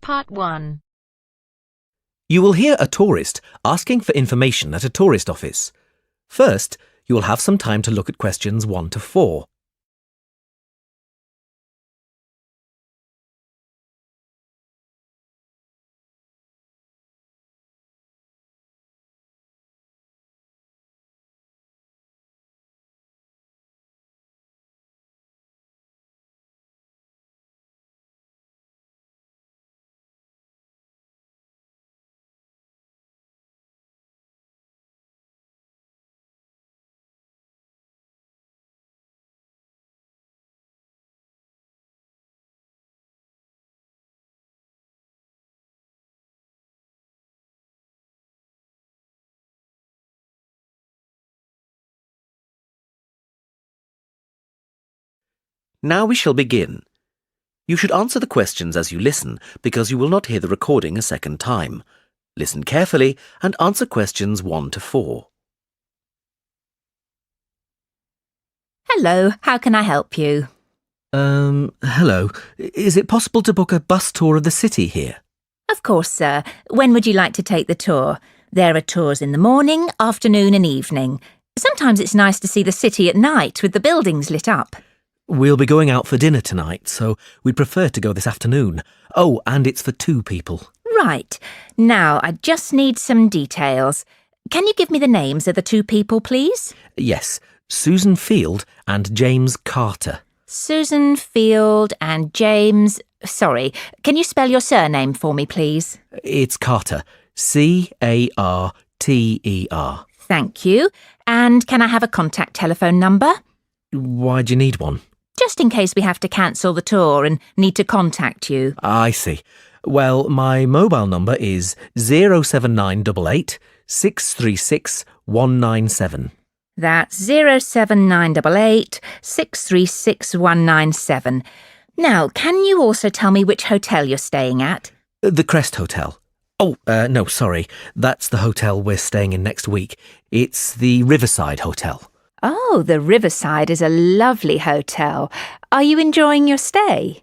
Part 1. You will hear a tourist asking for information at a tourist office. First, you will have some time to look at questions 1 to 4. Now we shall begin. You should answer the questions as you listen because you will not hear the recording a second time. Listen carefully and answer questions 1 to 4. Hello, how can I help you? Hello. Is it possible to book a bus tour of the city here? Of course, sir. When would you like to take the tour? There are tours in the morning, afternoon and evening. Sometimes it's nice to see the city at night with the buildings lit up. We'll be going out for dinner tonight, so we'd prefer to go this afternoon. Oh, and it's for 2 people. Right. Now, I just need some details. Can you give me the names of the 2 people, please? Yes, Susan Field and James Carter. Susan Field and James... Sorry, can you spell your surname for me, please? It's Carter. Carter. Thank you. And can I have a contact telephone number? Why do you need one? Just in case we have to cancel the tour and need to contact you. I see. Well, my mobile number is 07988 636 197. That's 07988 636 197. Now, can you also tell me which hotel you're staying at? The Crest Hotel. Oh, no, sorry. That's the hotel we're staying in next week. It's the Riverside Hotel. Oh, the Riverside is a lovely hotel. Are you enjoying your stay?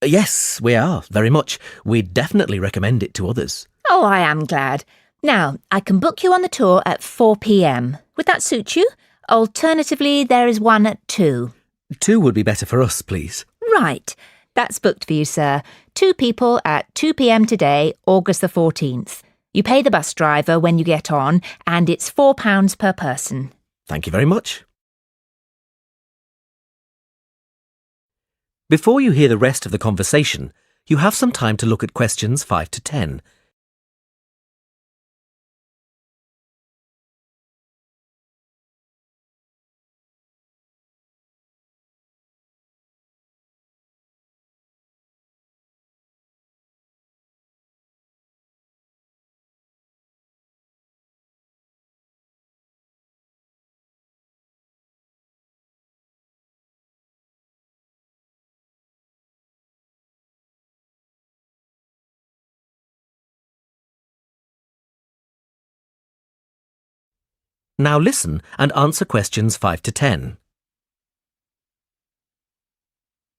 Yes, we are, very much. We'd definitely recommend it to others. Oh, I am glad. Now, I can book you on the tour at 4 p.m. Would that suit you? Alternatively, there is one at 2. 2 would be better for us, please. Right. That's booked for you, sir. 2 people at 2 p.m. today, August the 14th. You pay the bus driver when you get on, and it's £4 per person. Thank you very much. Before you hear the rest of the conversation, you have some time to look at questions 5 to 10. Now listen and answer questions 5 to 10.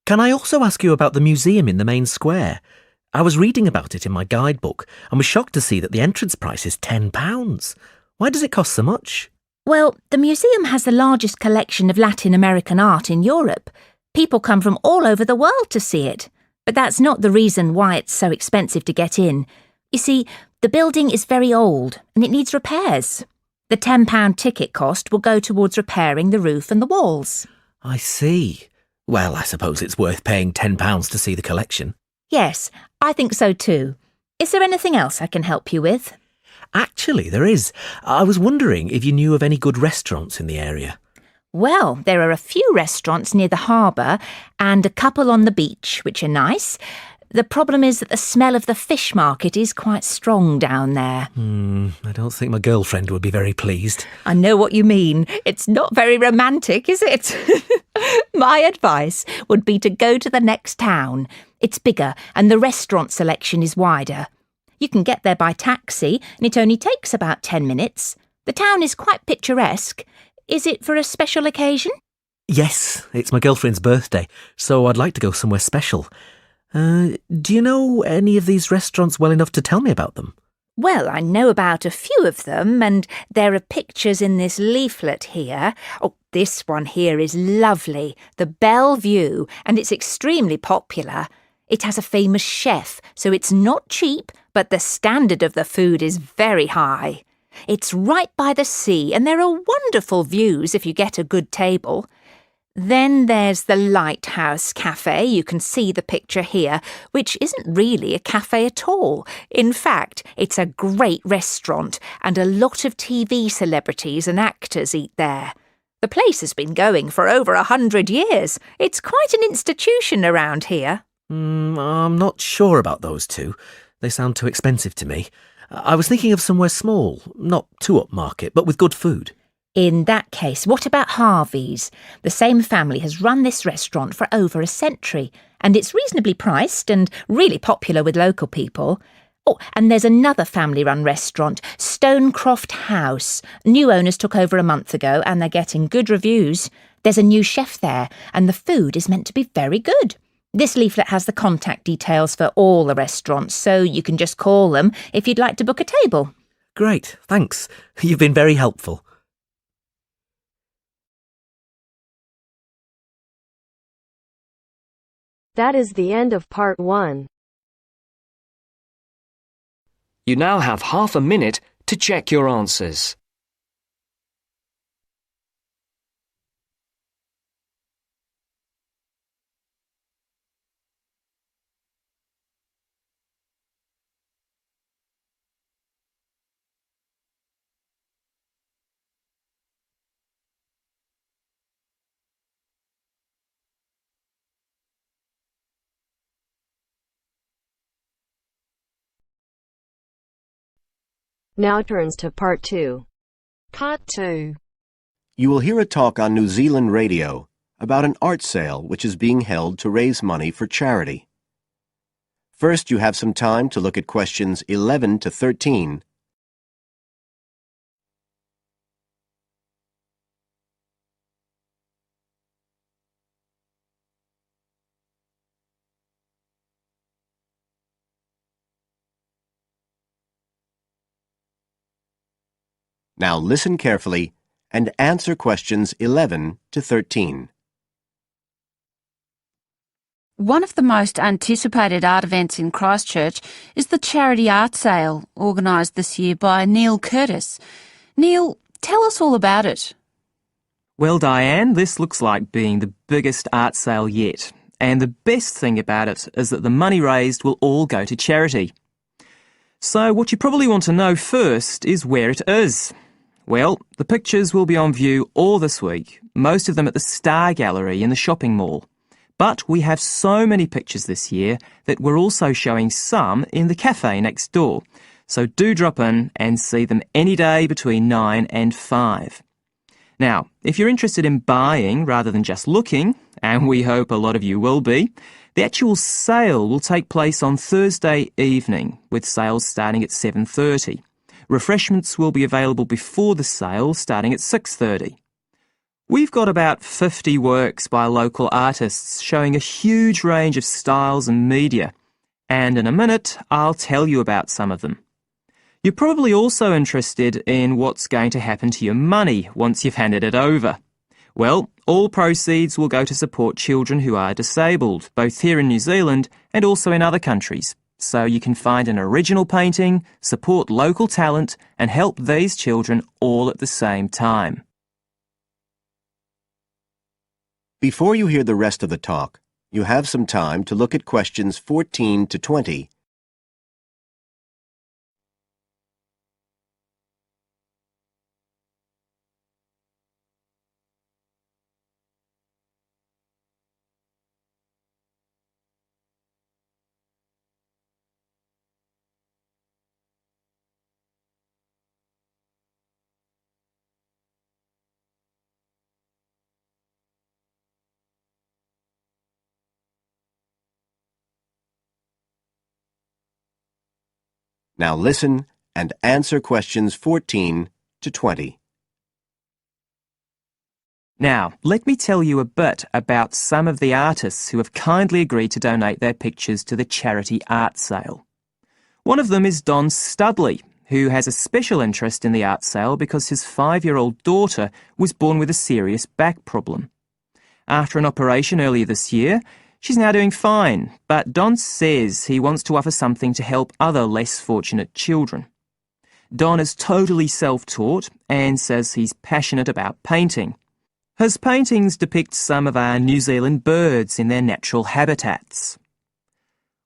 Can I also ask you about the museum in the main square? I was reading about it in my guidebook and was shocked to see that the entrance price is £10. Why does it cost so much? Well, the museum has the largest collection of Latin American art in Europe. People come from all over the world to see it. But that's not the reason why it's so expensive to get in. You see, the building is very old and it needs repairs. The £10 ticket cost will go towards repairing the roof and the walls. I see. Well, I suppose it's worth paying £10 to see the collection. Yes, I think so too. Is there anything else I can help you with? Actually, there is. I was wondering if you knew of any good restaurants in the area. Well, there are a few restaurants near the harbour and a couple on the beach, which are nice. The problem is that the smell of the fish market is quite strong down there. I don't think my girlfriend would be very pleased. I know what you mean. It's not very romantic, is it? My advice would be to go to the next town. It's bigger and the restaurant selection is wider. You can get there by taxi and it only takes about 10 minutes. The town is quite picturesque. Is it for a special occasion? Yes, it's my girlfriend's birthday, so I'd like to go somewhere special. Do you know any of these restaurants well enough to tell me about them? Well, I know about a few of them, and there are pictures in this leaflet here. Oh, this one here is lovely, the Bellevue, and it's extremely popular. It has a famous chef, so it's not cheap, but the standard of the food is very high. It's right by the sea, and there are wonderful views if you get a good table. Then there's the Lighthouse Cafe, you can see the picture here, which isn't really a cafe at all. In fact, it's a great restaurant, and a lot of TV celebrities and actors eat there. The place has been going for over 100 years. It's quite an institution around here. I'm not sure about those two. They sound too expensive to me. I was thinking of somewhere small, not too upmarket, but with good food. In that case, what about Harvey's? The same family has run this restaurant for over a century, and it's reasonably priced and really popular with local people. Oh, and there's another family-run restaurant, Stonecroft House. New owners took over a month ago, and they're getting good reviews. There's a new chef there, and the food is meant to be very good. This leaflet has the contact details for all the restaurants, so you can just call them if you'd like to book a table. Great, thanks. You've been very helpful. That is the end of part 1. You now have half a minute to check your answers. Now turns to part 2. Part 2. You will hear a talk on New Zealand radio about an art sale which is being held to raise money for charity. First, you have some time to look at questions 11 to 13. Now listen carefully and answer questions 11 to 13. One of the most anticipated art events in Christchurch is the charity art sale organised this year by Neil Curtis. Neil, tell us all about it. Well, Diane, this looks like being the biggest art sale yet. And the best thing about it is that the money raised will all go to charity. So what you probably want to know first is where it is. Well, the pictures will be on view all this week, most of them at the Star Gallery in the shopping mall. But we have so many pictures this year that we're also showing some in the cafe next door. So do drop in and see them any day between 9 and 5. Now, if you're interested in buying rather than just looking, and we hope a lot of you will be, the actual sale will take place on Thursday evening, with sales starting at 7:30. Refreshments will be available before the sale, starting at 6:30. We've got about 50 works by local artists showing a huge range of styles and media, and in a minute I'll tell you about some of them. You're probably also interested in what's going to happen to your money once you've handed it over. Well, all proceeds will go to support children who are disabled, both here in New Zealand and also in other countries. So you can find an original painting, support local talent, and help these children all at the same time. Before you hear the rest of the talk, you have some time to look at questions 14 to 20. Now listen and answer questions 14 to 20. Now, let me tell you a bit about some of the artists who have kindly agreed to donate their pictures to the charity art sale. One of them is Don Studley, who has a special interest in the art sale because his 5-year-old daughter was born with a serious back problem. After an operation earlier this year, she's now doing fine, but Don says he wants to offer something to help other less fortunate children. Don is totally self-taught and says he's passionate about painting. His paintings depict some of our New Zealand birds in their natural habitats.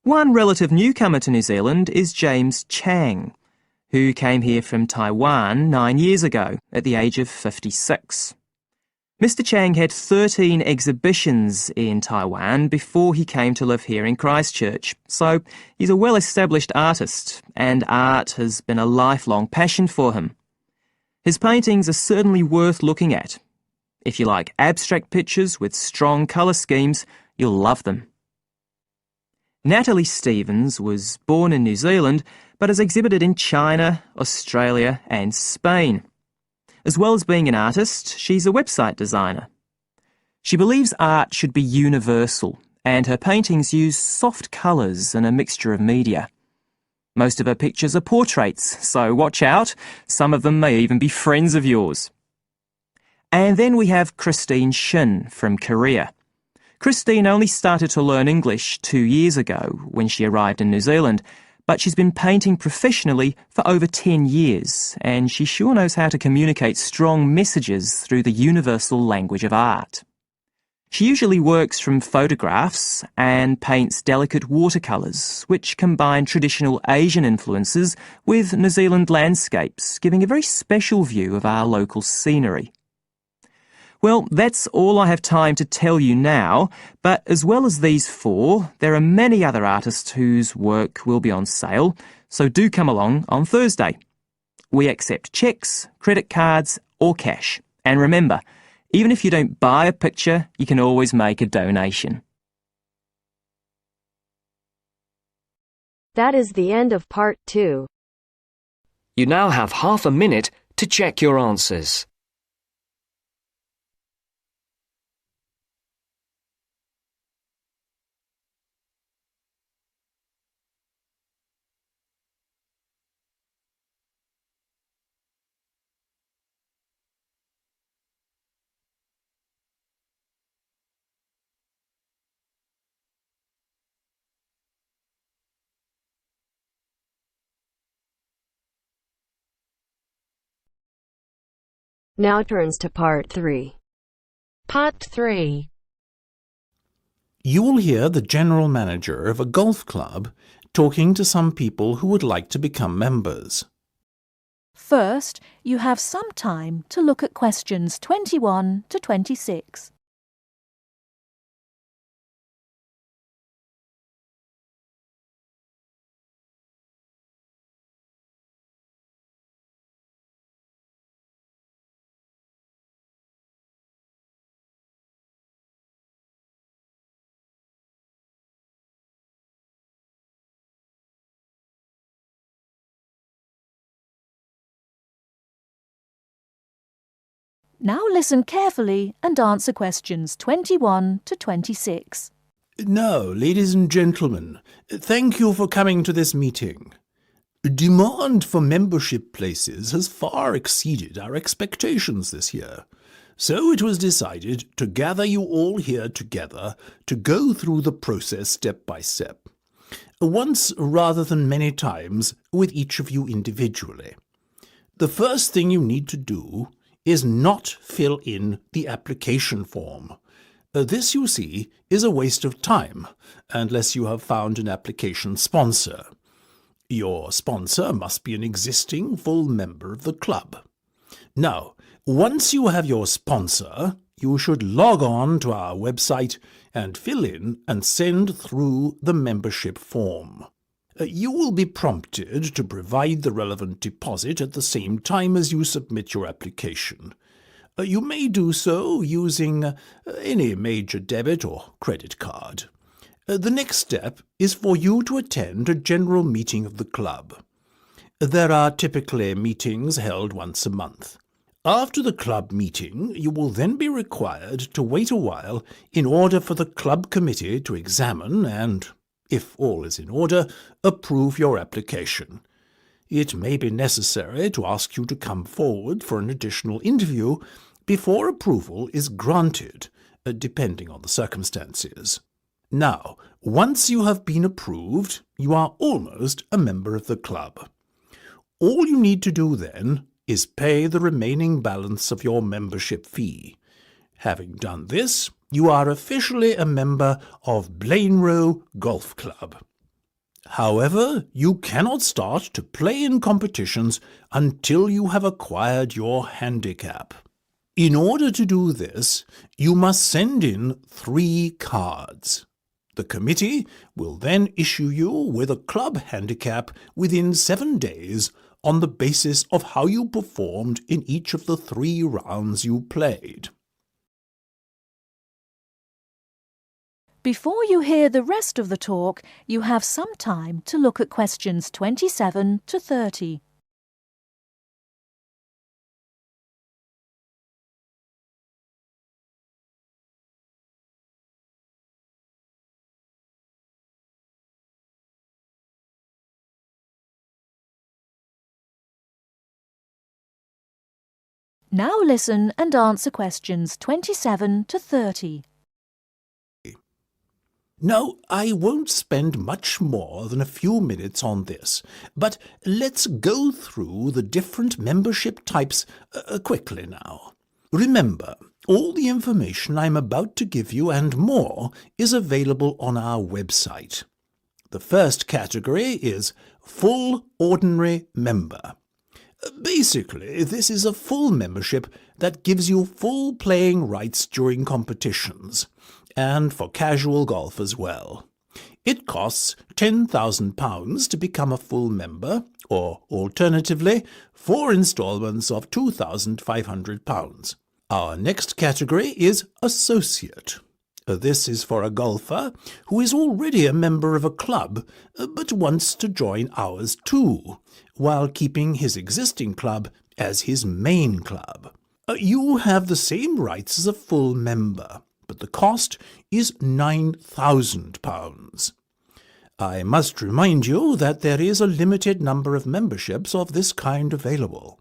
One relative newcomer to New Zealand is James Chang, who came here from Taiwan 9 years ago at the age of 56. Mr. Chang had 13 exhibitions in Taiwan before he came to live here in Christchurch, so he's a well-established artist, and art has been a lifelong passion for him. His paintings are certainly worth looking at. If you like abstract pictures with strong colour schemes, you'll love them. Natalie Stevens was born in New Zealand, but has exhibited in China, Australia and Spain. As well as being an artist, she's a website designer. She believes art should be universal, and her paintings use soft colours and a mixture of media. Most of her pictures are portraits, so watch out, some of them may even be friends of yours. And then we have Christine Shin from Korea. Christine only started to learn English 2 years ago when she arrived in New Zealand, but she's been painting professionally for over 10 years, and she sure knows how to communicate strong messages through the universal language of art. She usually works from photographs and paints delicate watercolours, which combine traditional Asian influences with New Zealand landscapes, giving a very special view of our local scenery. Well, that's all I have time to tell you now, but as well as these 4, there are many other artists whose work will be on sale, so do come along on Thursday. We accept cheques, credit cards or cash. And remember, even if you don't buy a picture, you can always make a donation. That is the end of part 2. You now have half a minute to check your answers. Now turns to part 3. Part 3. You will hear the general manager of a golf club talking to some people who would like to become members. First, you have some time to look at questions 21 to 26. Now listen carefully and answer questions 21 to 26. Now, ladies and gentlemen, thank you for coming to this meeting. Demand for membership places has far exceeded our expectations this year, so it was decided to gather you all here together to go through the process step by step, once rather than many times with each of you individually. The first thing you need to do is not fill in the application form. This, you see, is a waste of time, unless you have found an application sponsor. Your sponsor must be an existing full member of the club. Now, once you have your sponsor, you should log on to our website and fill in and send through the membership form. You will be prompted to provide the relevant deposit at the same time as you submit your application. You may do so using any major debit or credit card. The next step is for you to attend a general meeting of the club. There are typically meetings held once a month. After the club meeting, you will then be required to wait a while in order for the club committee to examine and, if all is in order, approve your application. It may be necessary to ask you to come forward for an additional interview before approval is granted, depending on the circumstances. Now, once you have been approved, you are almost a member of the club. All you need to do then is pay the remaining balance of your membership fee. Having done this, you are officially a member of Blainrow Golf Club. However, you cannot start to play in competitions until you have acquired your handicap. In order to do this, you must send in 3 cards. The committee will then issue you with a club handicap within 7 days on the basis of how you performed in each of the 3 rounds you played. Before you hear the rest of the talk, you have some time to look at questions 27 to 30. Now listen and answer questions 27 to 30. Now, I won't spend much more than a few minutes on this, but let's go through the different membership types quickly now. Remember, all the information I'm about to give you and more is available on our website. The first category is Full Ordinary Member. Basically, this is a full membership that gives you full playing rights during competitions, and for casual golf as well. It costs £10,000 to become a full member, or alternatively, 4 instalments of £2,500. Our next category is Associate. This is for a golfer who is already a member of a club but wants to join ours too, while keeping his existing club as his main club. You have the same rights as a full member, but the cost is £9,000. I must remind you that there is a limited number of memberships of this kind available.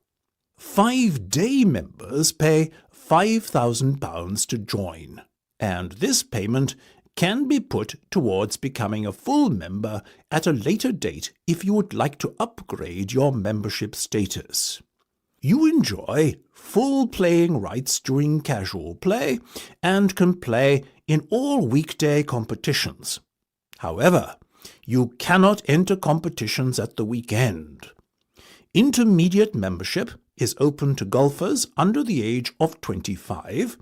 5-day members pay £5,000 to join, and this payment can be put towards becoming a full member at a later date if you would like to upgrade your membership status. You enjoy full playing rights during casual play and can play in all weekday competitions. However, you cannot enter competitions at the weekend. Intermediate membership is open to golfers under the age of 25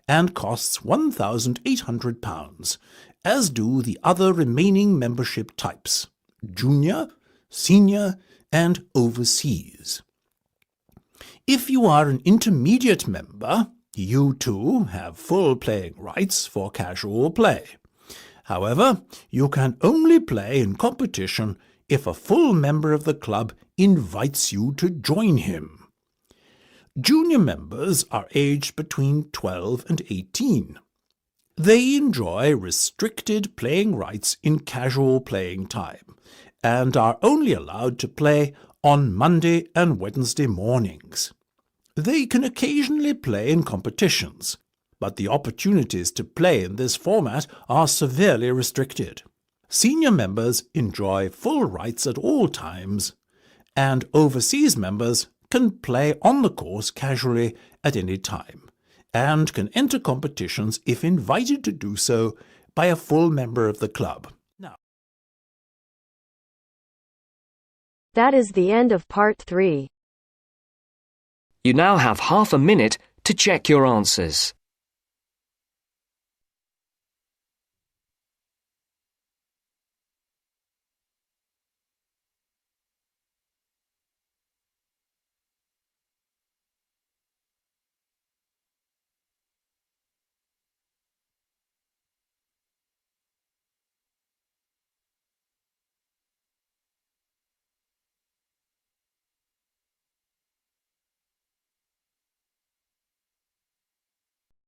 and costs £1,800, as do the other remaining membership types: junior, senior, and overseas. If you are an intermediate member, you too have full playing rights for casual play. However, you can only play in competition if a full member of the club invites you to join him. Junior members are aged between 12 and 18. They enjoy restricted playing rights in casual playing time and are only allowed to play on Monday and Wednesday mornings. They can occasionally play in competitions, but the opportunities to play in this format are severely restricted. Senior members enjoy full rights at all times, and overseas members can play on the course casually at any time, and can enter competitions if invited to do so by a full member of the club. That is the end of part 3. You now have half a minute to check your answers.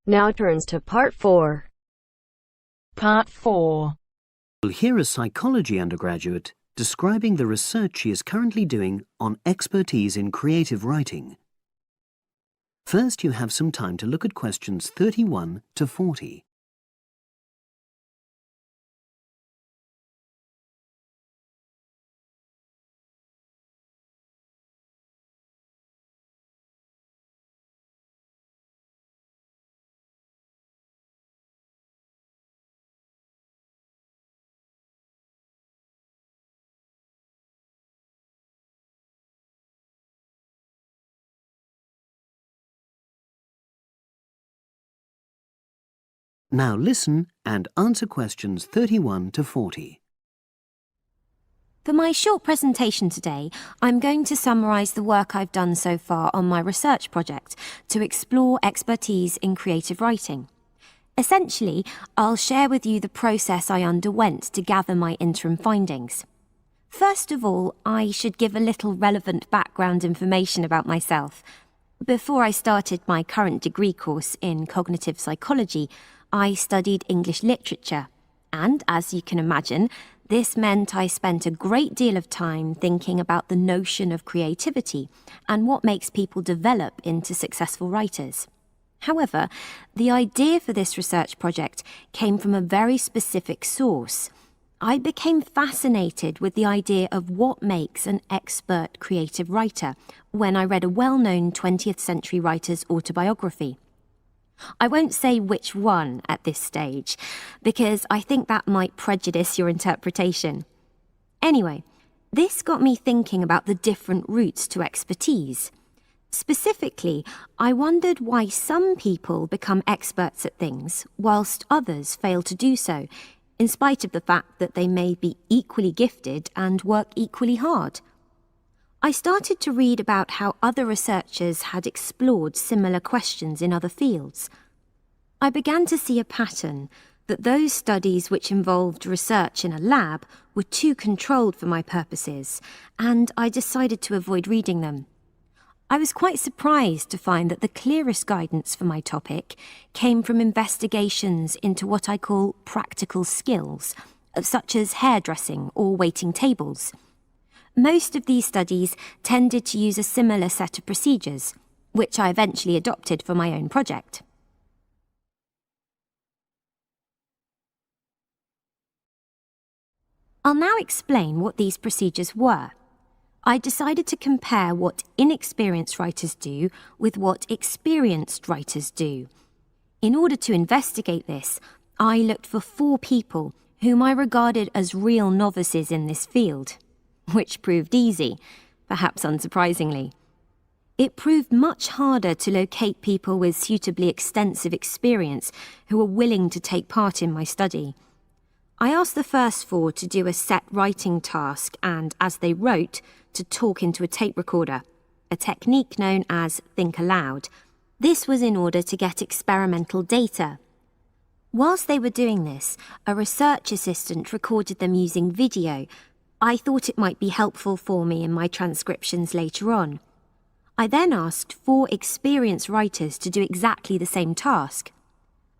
Now turns to Part 4. Part 4. We'll hear a psychology undergraduate describing the research she is currently doing on expertise in creative writing. First, you have some time to look at questions 31 to 40. Now listen and answer questions 31 to 40. For my short presentation today, I'm going to summarise the work I've done so far on my research project to explore expertise in creative writing. Essentially, I'll share with you the process I underwent to gather my interim findings. First of all, I should give a little relevant background information about myself. Before I started my current degree course in cognitive psychology, I studied English literature, and as you can imagine, this meant I spent a great deal of time thinking about the notion of creativity and what makes people develop into successful writers. However, the idea for this research project came from a very specific source. I became fascinated with the idea of what makes an expert creative writer when I read a well-known 20th century writer's autobiography. I won't say which one at this stage, because I think that might prejudice your interpretation. Anyway, this got me thinking about the different routes to expertise. Specifically, I wondered why some people become experts at things, whilst others fail to do so, in spite of the fact that they may be equally gifted and work equally hard. I started to read about how other researchers had explored similar questions in other fields. I began to see a pattern that those studies which involved research in a lab were too controlled for my purposes, and I decided to avoid reading them. I was quite surprised to find that the clearest guidance for my topic came from investigations into what I call practical skills, such as hairdressing or waiting tables. Most of these studies tended to use a similar set of procedures, which I eventually adopted for my own project. I'll now explain what these procedures were. I decided to compare what inexperienced writers do with what experienced writers do. In order to investigate this, I looked for 4 people whom I regarded as real novices in this field, which proved easy, perhaps unsurprisingly. It proved much harder to locate people with suitably extensive experience who were willing to take part in my study. I asked the first 4 to do a set writing task and, as they wrote, to talk into a tape recorder, a technique known as think aloud. This was in order to get experimental data. Whilst they were doing this, a research assistant recorded them using video. I thought it might be helpful for me in my transcriptions later on. I then asked 4 experienced writers to do exactly the same task.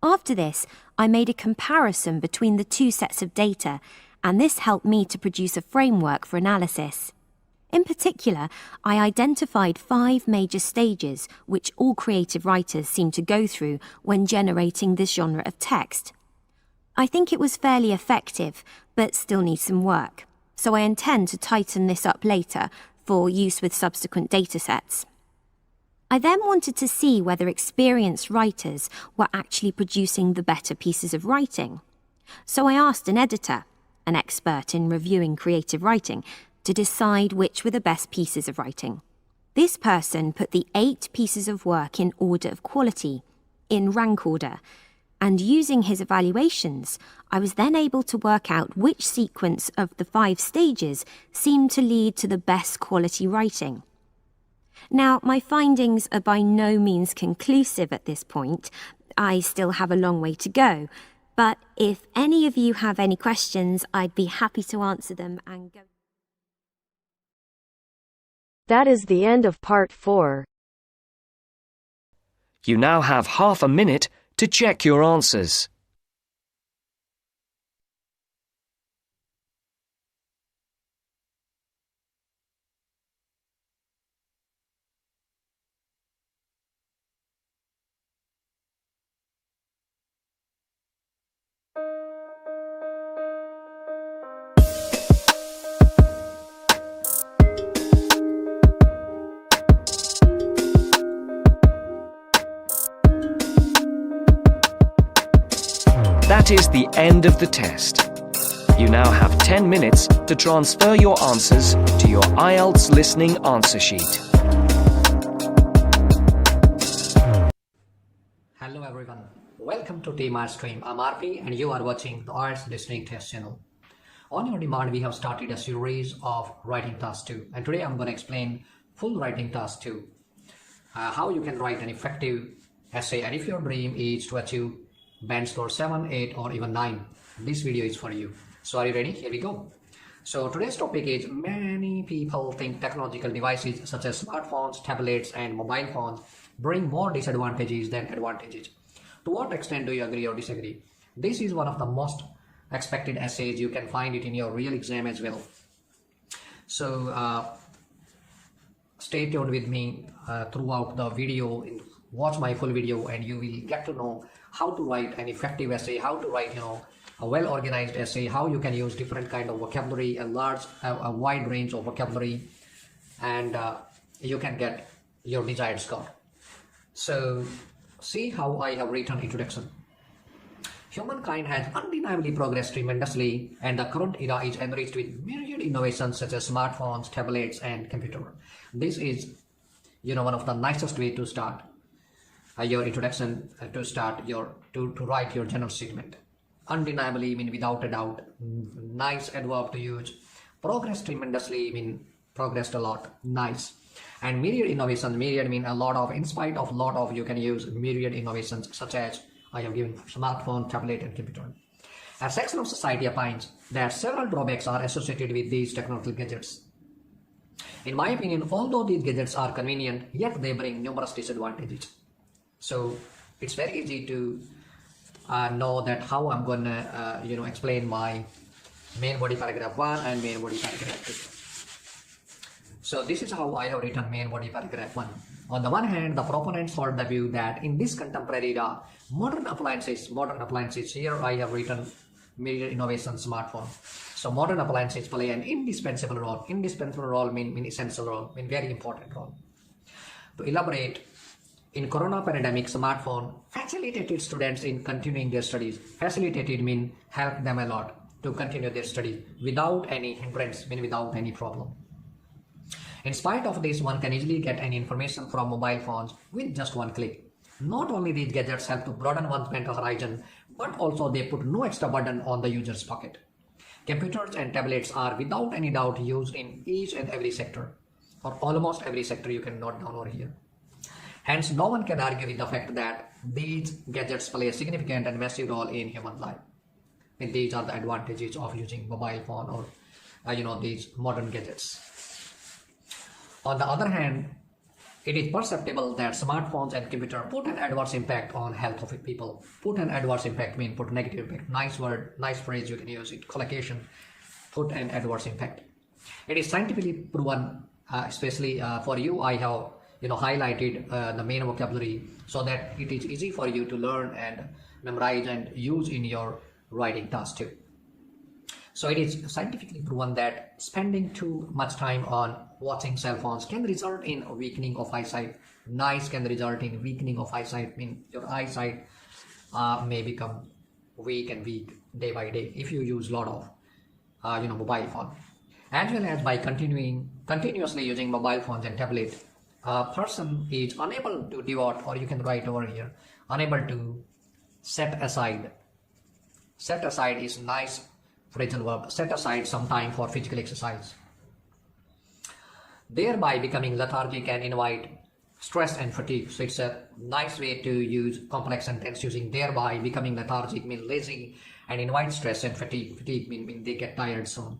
After this, I made a comparison between the 2 sets of data, and this helped me to produce a framework for analysis. In particular, I identified 5 major stages which all creative writers seem to go through when generating this genre of text. I think it was fairly effective, but still needs some work, so I intend to tighten this up later for use with subsequent datasets. I then wanted to see whether experienced writers were actually producing the better pieces of writing. So I asked an editor, an expert in reviewing creative writing, to decide which were the best pieces of writing. This person put the 8 pieces of work in order of quality, in rank order, and using his evaluations, I was then able to work out which sequence of the 5 stages seemed to lead to the best quality writing. Now, my findings are by no means conclusive at this point. I still have a long way to go, but if any of you have any questions, I'd be happy to answer them and go. That is the end of Part 4. You now have half a minute to check your answers. That is the end of the test. You now have 10 minutes to transfer your answers to your IELTS listening answer sheet. Hello everyone, welcome to TMR Stream. I'm RP and you are watching the IELTS Listening Test channel. On your demand, we have started a series of writing task 2, and today I'm going to explain full writing task 2. How you can write an effective essay, and if your dream is to achieve band score 7, 8 or even 9, this video is for you. So are you ready? Here we go. So today's topic is many people think technological devices such as smartphones, tablets and mobile phones bring more disadvantages than advantages. To what extent do you agree or disagree? This is one of the most expected essays. You can find it in your real exam as well. So stay tuned with me throughout the video. Watch my full video and you will get to know how to write an effective essay, how to write a well-organized essay, how you can use different kind of vocabulary, a wide range of vocabulary, and you can get your desired score. So see how I have written introduction. Humankind has undeniably progressed tremendously, and the current era is enriched with myriad innovations such as smartphones, tablets and computer. This is one of the nicest way to start your introduction, to start to write your general statement. Undeniably mean without a doubt, nice adverb to use. Progress tremendously mean progressed a lot, nice. And myriad innovations, myriad mean a lot of, in spite of lot of, you can use myriad innovations such as I have given smartphone, tablet and computer. A section of society opines that several drawbacks are associated with these technological gadgets. In my opinion, although these gadgets are convenient, yet they bring numerous disadvantages. So it's very easy to know that how I'm gonna explain my main body paragraph 1 and main body paragraph 2. So this is how I have written main body paragraph 1. On the one hand, the proponents hold the view that in this contemporary era, modern appliances, here I have written myriad innovation smartphone. So modern appliances play an indispensable role. Indispensable role mean essential role, mean very important role. To elaborate, in corona pandemic, smartphone facilitated students in continuing their studies. Facilitated mean helped them a lot to continue their studies without any hindrance, mean without any problem. In spite of this, one can easily get any information from mobile phones with just one click. Not only these gadgets help to broaden one's mental horizon, but also they put no extra burden on the user's pocket. Computers and tablets are without any doubt used in each and every sector, or almost every sector you can note down over here. Hence, no one can argue with the fact that these gadgets play a significant and massive role in human life. And these are the advantages of using mobile phone or these modern gadgets. On the other hand, it is perceptible that smartphones and computer put an adverse impact on health of people. Put an adverse impact mean put negative impact. Nice word, nice phrase, you can use it. Collocation, put an adverse impact. It is scientifically proven, especially for you, I have highlighted the main vocabulary so that it is easy for you to learn and memorize and use in your writing task too. So it is scientifically proven that spending too much time on watching cell phones can result in a weakening of eyesight. Nice can result in weakening of eyesight, mean your eyesight may become weak and weak day by day if you use a lot of mobile phone. As well as by continuously using mobile phones and tablet, a person is unable to devote, or you can write over here, unable to set aside. Set aside is nice phrasal verb. Set aside some time for physical exercise, thereby becoming lethargic and invite stress and fatigue. So it's a nice way to use complex sentence using thereby becoming lethargic mean lazy and invite stress and fatigue. Fatigue mean they get tired soon.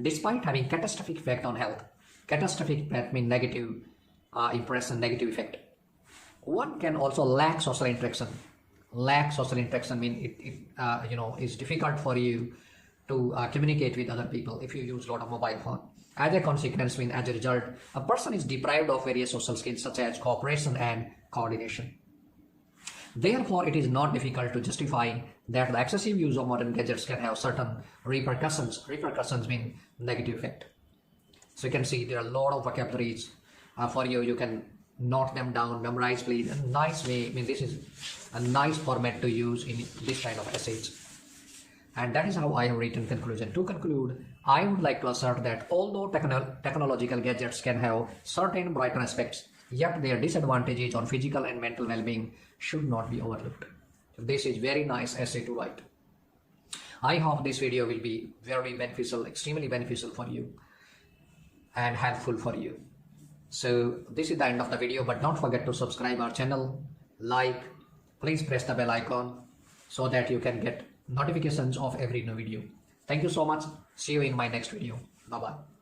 Despite having catastrophic effect on health, catastrophic effect mean negative impression, negative effect. One can also lack social interaction. lack social interaction, it's difficult for you to communicate with other people if you use a lot of mobile phone. As a consequence, as a result, a person is deprived of various social skills such as cooperation and coordination. Therefore, it is not difficult to justify that the excessive use of modern gadgets can have certain repercussions. Repercussions mean negative effect. So you can see there are a lot of vocabularies for you. You can note them down, memorize please. A nice way, this is a nice format to use in this kind of essays. And that is how I have written conclusion. To conclude, I would like to assert that although technological gadgets can have certain brighter aspects, yet their disadvantages on physical and mental well-being should not be overlooked. This is very nice essay to write. I hope this video will be very beneficial, extremely beneficial for you and helpful for you. So this is the end of the video, but don't forget to subscribe our channel, like, please press the bell icon so that you can get notifications of every new video. Thank you so much. See you in my next video. Bye bye.